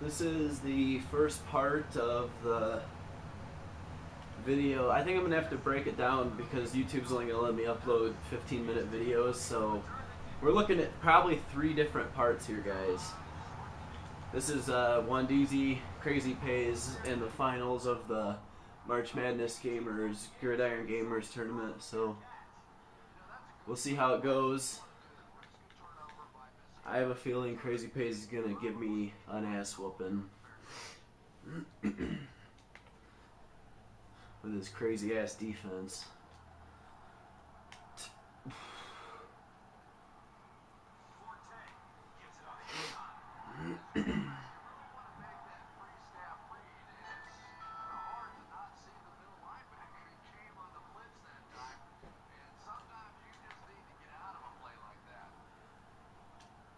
This is the first part of the video. I think I'm going to have to break it down because YouTube's only going to let me upload 15-minute videos, so we're looking at probably 3 different parts here, guys. This is Wandeezy, CrazyPays, and the finals of the March Madness Gamers, Gridiron Gamers tournament, so we'll see how it goes. I have a feeling CrazyPays is going to give me an ass whooping with his crazy ass defense.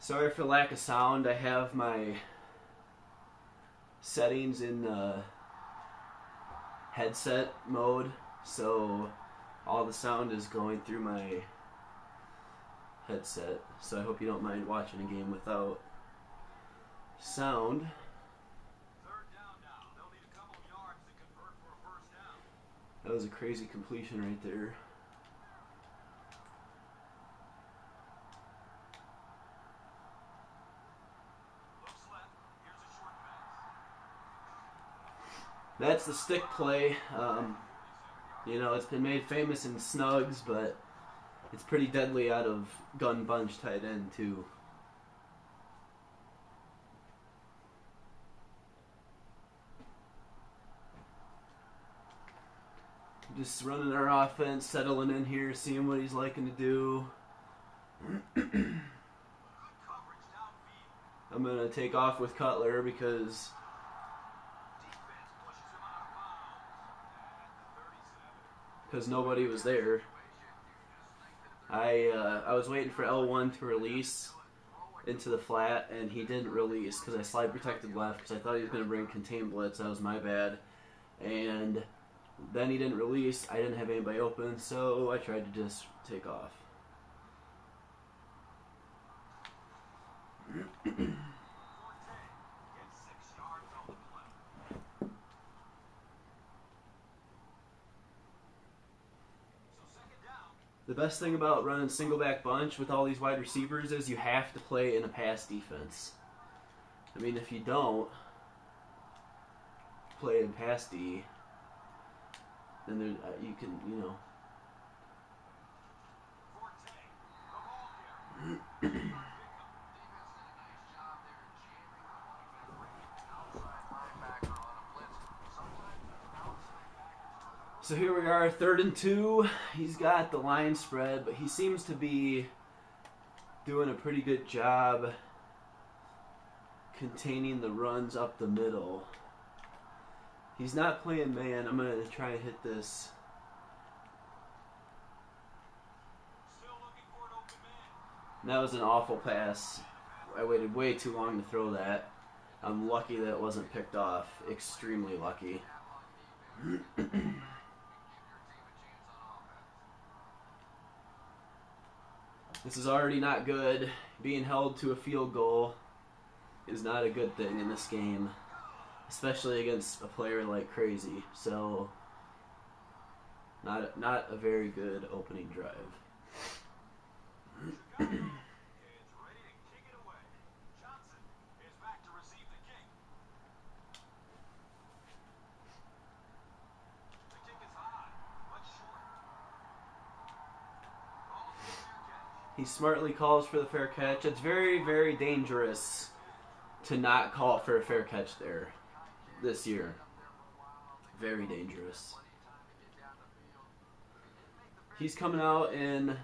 Sorry for lack of sound. I have my settings in headset mode, so all the sound is going through my headset. So I hope you don't mind watching a game without sound. That was a crazy completion right there. That's the stick play. You know, it's been made famous in snugs, but it's pretty deadly out of gun bunch tight end too. Just running our offense, settling in here, seeing what he's liking to do. I'm going to take off with Cutler because nobody was there. I was waiting for L1 to release into the flat, and he didn't release because I slide protected left because I thought he was going to bring contain blitz. That was my bad. And then he didn't release. I didn't have anybody open, so I tried to just take off. The best thing about running single back bunch with all these wide receivers is you have to play in a pass defense. I mean, if you don't play in pass D, then there, you can, you know. So here we are, 3rd and 2. He's got the line spread, but he seems to be doing a pretty good job containing the runs up the middle. He's not playing man. I'm going to try and hit this. And that was an awful pass. I waited way too long to throw that. I'm lucky that it wasn't picked off. Extremely lucky. This is already not good. Being held to a field goal is not a good thing in this game, especially against a player like Crazy. So, not a very good opening drive. He smartly calls for the fair catch. It's very, very dangerous to not call for a fair catch there this year. Very dangerous. He's coming out in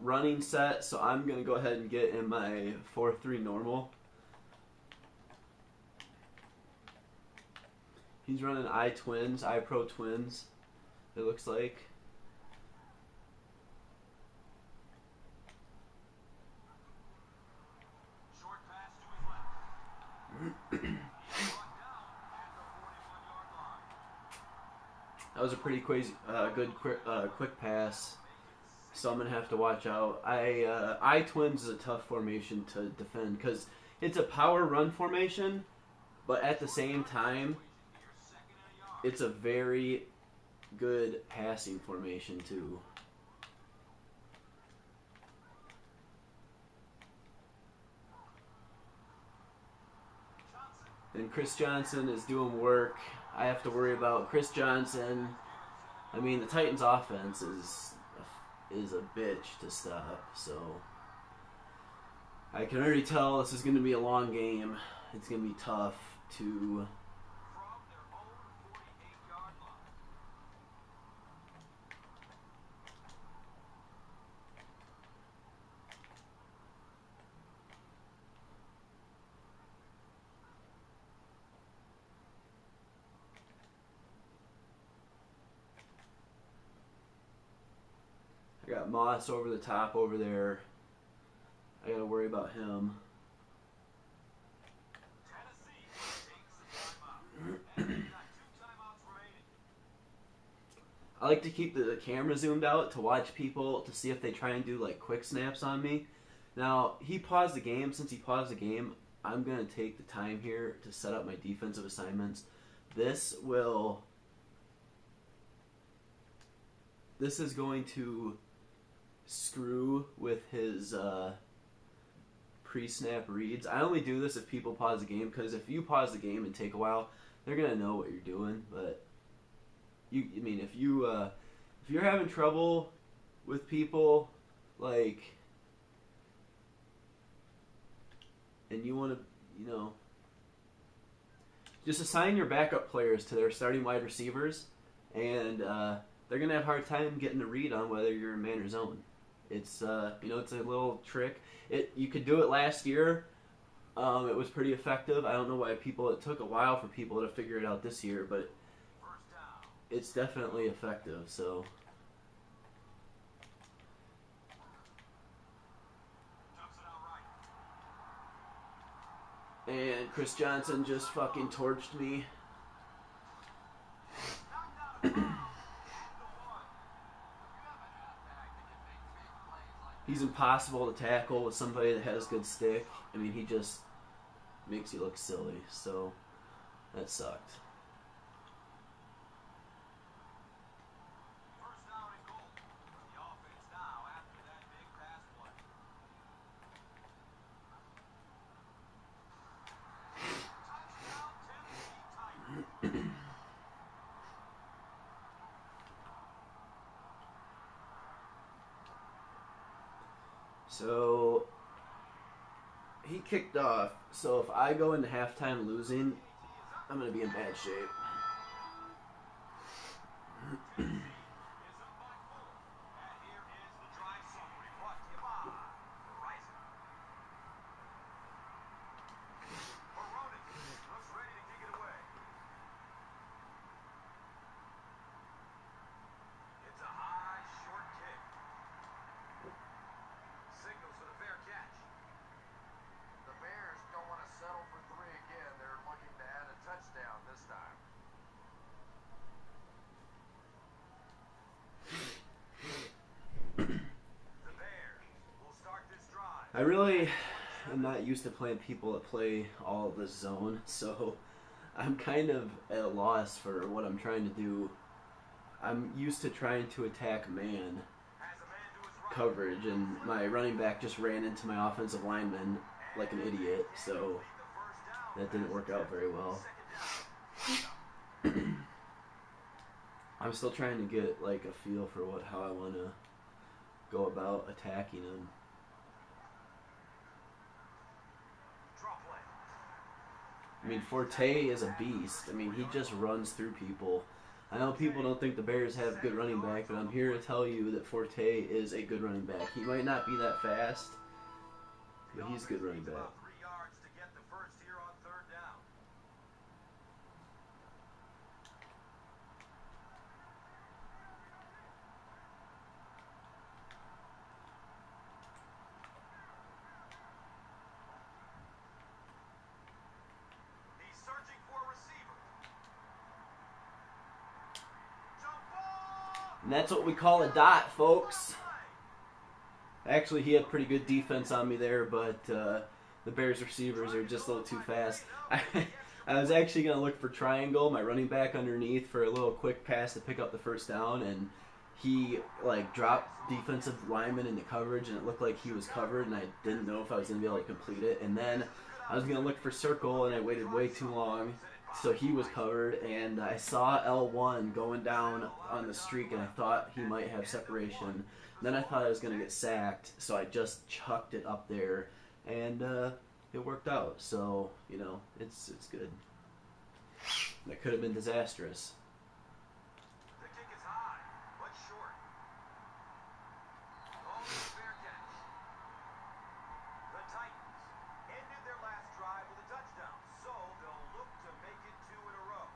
running set, so I'm going to go ahead and get in my 4-3 normal. He's running I Pro twins, it looks like. That was a pretty good quick pass. so I'm going to have to watch out. I twins is a tough formation to defend because it's a power run formation, but at the same time, it's a very good passing formation too. And Chris Johnson is doing work. I have to worry about Chris Johnson. I mean, the Titans' offense is a bitch to stop. So I can already tell this is going to be a long game. It's going to be tough to I got Moss over the top over there. I got to worry about him. I like to keep the camera zoomed out to watch people to see if they try and do like quick snaps on me. Now, he paused the game. Since he paused the game, I'm going to take the time here to set up my defensive assignments. This is going to screw with his pre-snap reads. I only do this if people pause the game, because if you pause the game and take a while, they're gonna know what you're doing. But I mean, if you're having trouble with people, like, and you want to, just assign your backup players to their starting wide receivers, and they're gonna have a hard time getting a read on whether you're in man or zone. It's it's a little trick. You could do it last year. It was pretty effective. I don't know why it took a while for people to figure it out this year, but it's definitely effective. So and Chris Johnson just fucking torched me. He's impossible to tackle with somebody that has good stick. I mean, he just makes you look silly. So that sucked. So he kicked off. So if I go into halftime losing, I'm going to be in bad shape. I really am not used to playing people that play all of this zone, so I'm kind of at a loss for what I'm trying to do. I'm used to trying to attack man coverage, and my running back just ran into my offensive lineman like an idiot, so that didn't work out very well. I'm still trying to get like a feel for how I want to go about attacking him. I mean, Forte is a beast. I mean, he just runs through people. I know people don't think the Bears have good running back, but I'm here to tell you that Forte is a good running back. He might not be that fast, but he's a good running back. And that's what we call a dot, folks. Actually, he had pretty good defense on me there, but The Bears receivers are just a little too fast. I was actually going to look for triangle, my running back underneath for a little quick pass to pick up the first down, and he like dropped defensive lineman into coverage, and it looked like he was covered, and I didn't know if I was going to be able to complete it. And then I was going to look for circle, and I waited way too long, so he was covered, and I saw L1 going down on the streak, and I thought he might have separation. Then I thought I was going to get sacked, so I just chucked it up there, and it worked out. So, you know, it's good. That could have been disastrous. The kick is high, but short. Oh, fair catch. The Titans ended their last drive with a touchdown, so they'll look to make it 2 in a row.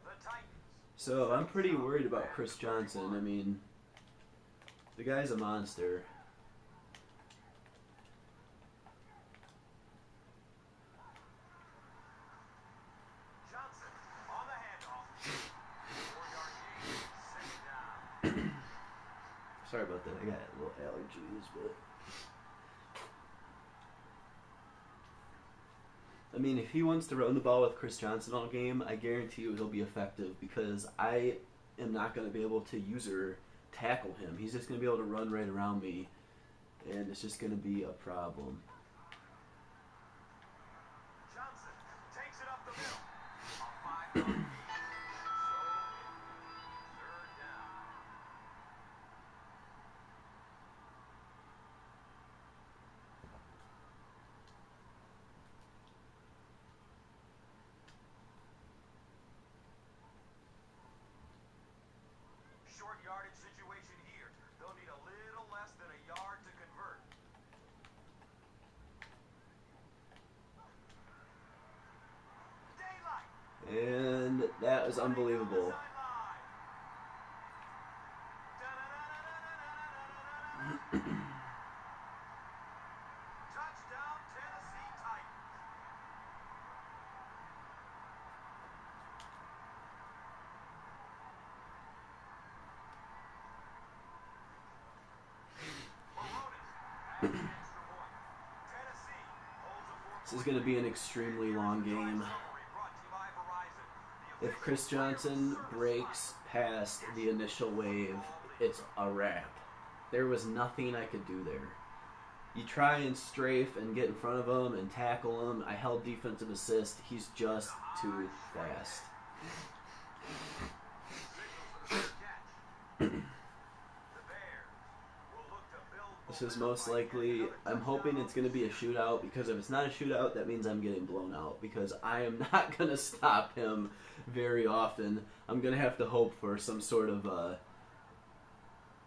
The Titans. So I'm pretty worried about Chris Johnson. I mean, the guy's a monster. Johnson on the handoff. 4-yard gain, second down. Sorry about that. I got little allergies, but I mean, if he wants to run the ball with Chris Johnson all game, I guarantee you he'll be effective because I am not going to be able to user tackle him. He's just going to be able to run right around me, and it's just going to be a problem. Johnson takes it up the middle. A 5-yard gain. So, third down. Short yardage situation here. They'll need a little less than a yard to convert. Daylight. And that was unbelievable. Touchdown, Tennessee Titans. This is going to be an extremely long game. If Chris Johnson breaks past the initial wave, it's a wrap. There was nothing I could do there. You try and strafe and get in front of him and tackle him. I held defensive assist. He's just too fast. This is most likely, I'm hoping it's going to be a shootout, because if it's not a shootout, that means I'm getting blown out, because I am not going to stop him very often. I'm going to have to hope for some sort of a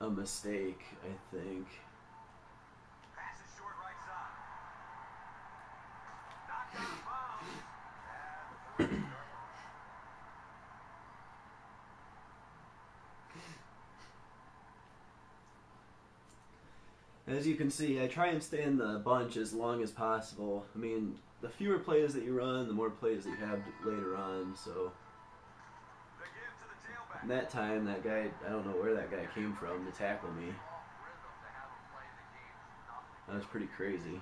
mistake, I think. Pass is short right side. Knocked out of bounds. And As you can see, I try and stay in the bunch as long as possible. I mean, the fewer plays that you run, the more plays that you have later on, so. the give to the tailback. And that time, that guy, I don't know where that guy came from to tackle me. That was pretty crazy.